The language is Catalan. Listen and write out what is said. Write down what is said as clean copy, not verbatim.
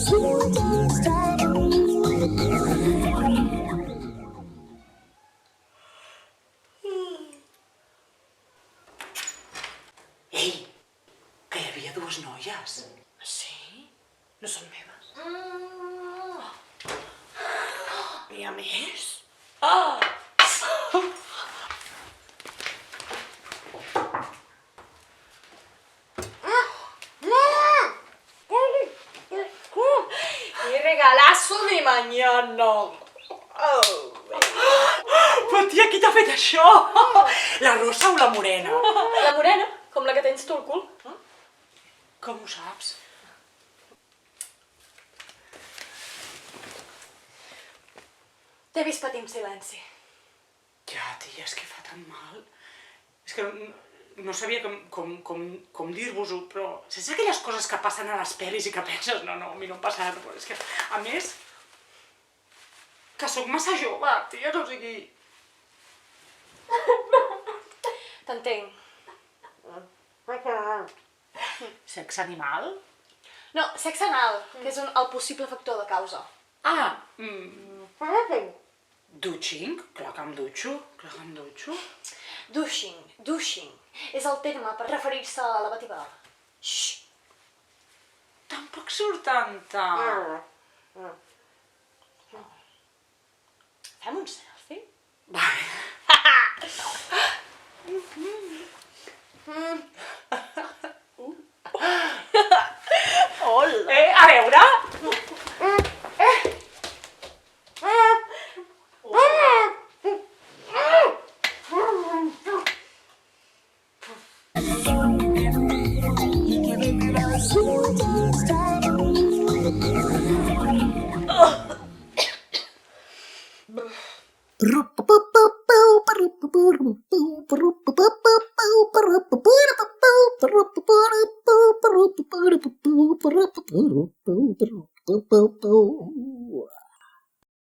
Ei, que hi havia dues noies. Sí? No són meves? N'hi ha més? ¡Qué regalazo de mañana! Però tia, qui t'ha fet això? La rosa o la morena? La morena, com la que tens tu al cul. Com ho saps? T'he vist patir en silenci. Ja, tia, és que fa tan mal. És que no sabia com dir-vos-ho, però saps aquelles coses que passen a les pel·lis i que penses, no, a mi no em passarà, però és que, a més, que sóc massa jove, tia, no sigui... T'entenc. Sexe animal? No, sexe anal, que és el possible factor de causa. Ah, dutxing? Clar que em dutxo, Douching, és el terme per referir-se a la lavativa. Xxxt. Tampoc surt tanta. Fem un selfie? Va. Hola! A veure...